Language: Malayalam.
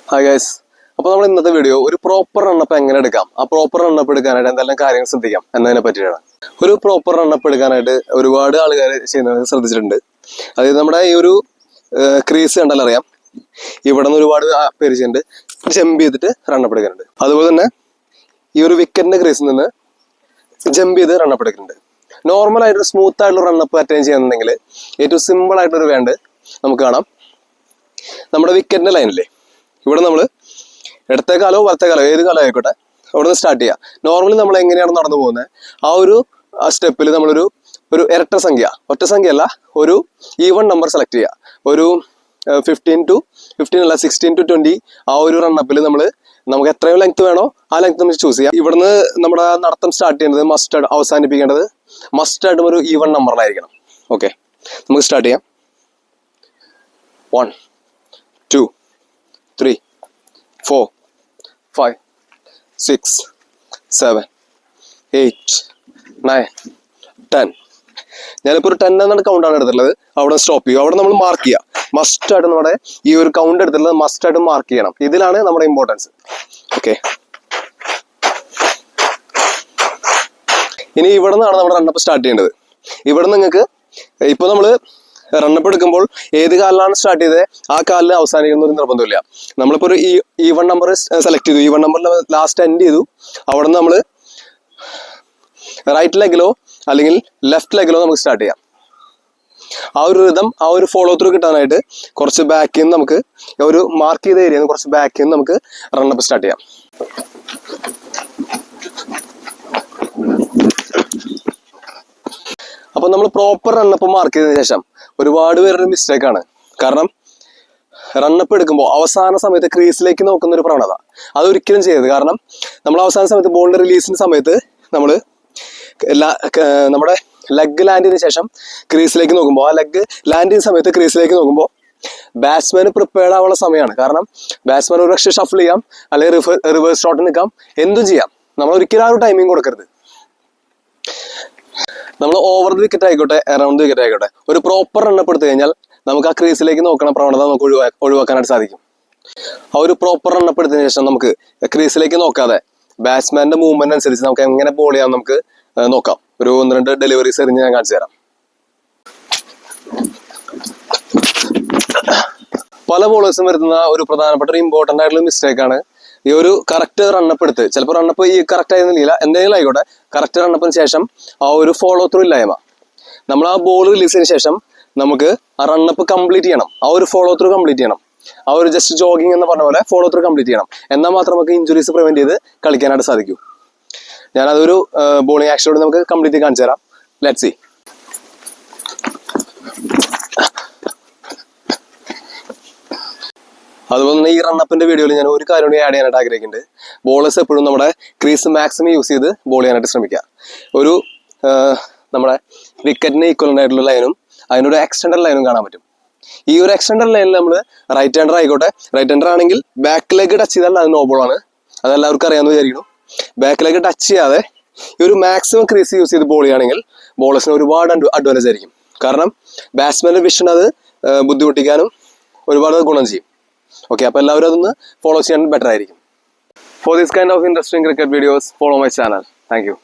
ഹായ് ഗൈസ്, അപ്പോൾ നമ്മൾ ഇന്നത്തെ വീഡിയോ ഒരു പ്രോപ്പർ റണ്ണപ്പ് എങ്ങനെ എടുക്കാം, ആ പ്രോപ്പർ റണ്ണപ്പ് എടുക്കാനായിട്ട് എന്തെല്ലാം കാര്യങ്ങൾ ശ്രദ്ധിക്കാം എന്നതിനെ പറ്റിയാണ്. ഒരു പ്രോപ്പർ റണ്ണപ്പ് എടുക്കാനായിട്ട് ഒരുപാട് ആളുകൾ ചെയ്യുന്നത് ശ്രദ്ധിച്ചിട്ടുണ്ട്. അതായത് നമ്മുടെ ഈ ഒരു ക്രീസ് കണ്ടാൽ അറിയാം, ഇവിടെ നിന്ന് ഒരുപാട് പേര് ചെയ്യുന്നുണ്ട്, ജമ്പ് ചെയ്തിട്ട് റണ്ണപ്പ് എടുക്കാനുണ്ട്. അതുപോലെ തന്നെ ഈ ഒരു വിക്കറ്റിന്റെ ക്രീസിൽ നിന്ന് ജമ്പ് ചെയ്ത് റണ്ണപ്പ് എടുക്കുന്നുണ്ട്. നോർമൽ ആയിട്ട് സ്മൂത്ത് ആയിട്ടുള്ള റണ്ണപ്പ് അറ്റൈൻ ചെയ്യുന്നുണ്ടെങ്കിൽ ഏറ്റവും സിമ്പിൾ ആയിട്ടൊരു വേണ്ട നമുക്ക് കാണാം. നമ്മുടെ വിക്കറ്റിന്റെ ലൈനില്ലേ, ഇവിടെ നമ്മൾ ഇടത്തെ കാലോ വലത്തെ കാലോ ഏത് കാലം ആയിക്കോട്ടെ അവിടെ നിന്ന് സ്റ്റാർട്ട് ചെയ്യുക. നോർമലി നമ്മൾ എങ്ങനെയാണ് നടന്നു പോകുന്നത്, ആ ഒരു സ്റ്റെപ്പിൽ നമ്മളൊരു ഇരട്ട സംഖ്യ, ഒറ്റ സംഖ്യ അല്ല, ഒരു ഈവൺ നമ്പർ സെലക്ട് ചെയ്യുക. ഒരു 15 അല്ല 16 to 20 ആ ഒരു റണ്ണപ്പിൽ നമുക്ക് എത്രയും ലെങ്ത് വേണോ ആ ലെങ്ത് നമുക്ക് ചൂസ് ചെയ്യാം. ഇവിടുന്ന് നമ്മുടെ നടത്തം സ്റ്റാർട്ട് ചെയ്യുന്നത് മസ്റ്റ് അവസാനിപ്പിക്കേണ്ടത് മസ്റ്റായിട്ടും ഒരു ഈവൺ നമ്പറിലായിരിക്കണം. ഓക്കെ, നമുക്ക് സ്റ്റാർട്ട് ചെയ്യാം. 1 2 3 4 5 6 7 8 9 10. ഞാനിപ്പോൾ ഒരു 10 എന്നാണ് കൗണ്ടാണ് എടുത്തിട്ടുള്ളത്. അവിടെ സ്റ്റോപ്പ് ചെയ്യും. അവിടെ നമ്മൾ മാർക്ക് ചെയ്യുക. മസ്റ്റായിട്ട് നമ്മുടെ ഈ ഒരു കൗണ്ട് എടുത്തിട്ടുള്ളത് മസ്റ്റായിട്ട് മാർക്ക് ചെയ്യണം. ഇതിലാണ് നമ്മുടെ ഇമ്പോർട്ടൻസ്. ഓക്കെ, ഇനി ഇവിടെ നിന്നാണ് നമ്മുടെ റണ്ണപ്പ് സ്റ്റാർട്ട് ചെയ്യേണ്ടത്. ഇവിടെ നിങ്ങൾക്ക് ഇപ്പോൾ നമ്മൾ റണ്ണപ്പ് എടുക്കുമ്പോൾ ഏത് കാലിലാണ് സ്റ്റാർട്ട് ചെയ്തത് ആ കാലിൽ അവസാനിക്കുന്ന ഒരു നിർബന്ധമില്ല. നമ്മളിപ്പോൾ ഒരു ഈവൺ നമ്പർ സെലക്ട് ചെയ്തു, ഈവൺ നമ്പറിൽ ലാസ്റ്റ് എൻഡ് ചെയ്തു. അവിടെ നിന്ന് നമ്മൾ റൈറ്റ് ലെഗിലോ അല്ലെങ്കിൽ ലെഫ്റ്റ് ലെഗിലോ നമുക്ക് സ്റ്റാർട്ട് ചെയ്യാം. ആ ഒരു റിതം, ആ ഒരു ഫോളോ ത്രൂ കിട്ടാനായിട്ട് കുറച്ച് ബാക്കിൽ നിന്ന് നമുക്ക് ഒരു മാർക്ക് ചെയ്ത ഏരിയയിൽ നിന്ന് കുറച്ച് ബാക്കിൽ നിന്ന് നമുക്ക് റണ്ണപ്പ് സ്റ്റാർട്ട് ചെയ്യാം. അപ്പോൾ നമ്മൾ പ്രോപ്പർ റണ്ണപ്പ് മാർക്ക് ചെയ്തതിനു ശേഷം ഒരുപാട് പേരുടെ മിസ്റ്റേക്കാണ്. കാരണം റണ്ണപ്പ് എടുക്കുമ്പോൾ അവസാന സമയത്ത് ക്രീസിലേക്ക് നോക്കുന്ന ഒരു പ്രവണത അതൊരിക്കലും ചെയ്യരുത്. കാരണം നമ്മൾ അവസാന സമയത്ത് ബോളിന്റെ റിലീസിന്റെ സമയത്ത് നമ്മുടെ ലെഗ് ലാൻഡ് ചെയ്തതിനു ശേഷം ക്രീസിലേക്ക് നോക്കുമ്പോൾ, ആ ലെഗ് ലാൻഡ് ചെയ്യുന്ന സമയത്ത് ക്രീസിലേക്ക് നോക്കുമ്പോൾ ബാറ്റ്സ്മാന് പ്രിപ്പയർഡ് ആവാനുള്ള സമയമാണ്. കാരണം ബാറ്റ്സ്മാൻ ഒരു പക്ഷേ ഷഫിൾ ചെയ്യാം, അല്ലെങ്കിൽ റിവേഴ്സ് ഷോട്ട് നിൽക്കാം, എന്തും ചെയ്യാം. നമ്മൾ ഒരിക്കലും ആ ഒരു ടൈമിങ് കൊടുക്കരുത്. നമ്മൾ ഓവർ ദി വിക്കറ്റ് ആയിക്കോട്ടെ, അറൗണ്ട് ദി വിക്കറ്റ് ആയിക്കോട്ടെ, ഒരു പ്രോപ്പർ റണ്ണപ്പ് എടുത്തു കഴിഞ്ഞാൽ നമുക്ക് ആ ക്രീസിലേക്ക് നോക്കണ പ്രവണത നമുക്ക് ഒഴിവാക്കാനായിട്ട് സാധിക്കും. ആ ഒരു പ്രോപ്പർ റണ്ണപ്പ് എടുത്തതിന് ശേഷം നമുക്ക് ക്രീസിലേക്ക് നോക്കാതെ ബാറ്റ്സ്മാന്റെ മൂവ്മെന്റ് അനുസരിച്ച് നമുക്ക് എങ്ങനെ ബോൾ ചെയ്യാം നമുക്ക് നോക്കാം. ഒരു 1-2 ഡെലിവറീസ് എറിഞ്ഞ് ഞാൻ കാണിച്ചു തരാം. പല ബോളേഴ്സും വരുന്ന ഒരു പ്രധാനപ്പെട്ട ഒരു ഇമ്പോർട്ടന്റ് ആയിട്ടുള്ള മിസ്റ്റേക്ക് ആണ് ഈ ഒരു കറക്റ്റ് റണ്ണപ്പ് എടുത്ത്, ചിലപ്പോൾ റണ്ണപ്പ് ഈ കറക്റ്റ് ആയിരുന്നില്ല, എന്തെങ്കിലും ആയിക്കോട്ടെ, കറക്റ്റ് റണ്ണപ്പിന് ശേഷം ആ ഒരു ഫോളോ ത്രൂ ഇല്ലായ്മ. നമ്മൾ ആ ബോൾ റിലീസിന് ശേഷം നമുക്ക് ആ റണ്ണപ്പ് കംപ്ലീറ്റ് ചെയ്യണം, ആ ഒരു ഫോളോ ത്രൂ കംപ്ലീറ്റ് ചെയ്യണം. ആ ഒരു ജസ്റ്റ് ജോഗിങ് എന്ന് പറഞ്ഞ പോലെ ഫോളോ ത്രൂ കംപ്ലീറ്റ് ചെയ്യണം. എന്നാൽ മാത്രം നമുക്ക് ഇഞ്ചുറീസ് പ്രിവെന്റ് ചെയ്ത് കളിക്കാനായിട്ട് സാധിക്കും. ഞാനതൊരു ബോളിംഗ് ആക്ഷനോട് നമുക്ക് കംപ്ലീറ്റ് കാണിച്ചു തരാം. Let's see. അതുപോലെ തന്നെ ഈ റണ്ണപ്പിന്റെ വീഡിയോയിൽ ഞാൻ ഒരു കാര്യം കൂടി ആഡ് ചെയ്യാനായിട്ട് ആഗ്രഹിക്കുന്നുണ്ട്. ബോളേഴ്സ് എപ്പോഴും നമ്മുടെ ക്രീസ് മാക്സിമം യൂസ് ചെയ്ത് ബോൾ ചെയ്യാനായിട്ട് ശ്രമിക്കുക. ഒരു നമ്മുടെ വിക്കറ്റിന് ഈക്വലന്റ് ആയിട്ടുള്ള ലൈനും അതിനൊരു എക്സ്റ്റൻഡർ ലൈനും കാണാൻ പറ്റും. ഈ ഒരു എക്സ്റ്റൻഡർ ലൈനിൽ നമ്മൾ റൈറ്റ് ഹാൻഡർ ആയിക്കോട്ടെ, റൈറ്റ് ഹാൻഡർ ആണെങ്കിൽ ബാക്ക് ലെഗ് ടച്ച് ചെയ്താൽ അത് നോ ബോളാണ്. അതെല്ലാവർക്കും അറിയാമെന്ന് വിചാരിക്കുന്നു. ബാക്ക് ലെഗ് ടച്ച് ചെയ്യാതെ ഈ ഒരു മാക്സിമം ക്രീസ് യൂസ് ചെയ്ത് ബോൾ ചെയ്യുകയാണെങ്കിൽ ബോളേഴ്സിന് ഒരുപാട് അഡ്വാൻറ്റേജ് ആയിരിക്കും. കാരണം ബാറ്റ്സ്മാന്റെ വിഷൻ അത് ബുദ്ധിമുട്ടിക്കാനും ഒരുപാട് ഗുണം ചെയ്യും. ഓക്കെ, അപ്പോൾ എല്ലാവരും അതൊന്ന് ഫോളോ ചെയ്യാൻ ബെറ്റർ ആയിരിക്കും. For this kind of interesting cricket videos, follow my channel. Thank you.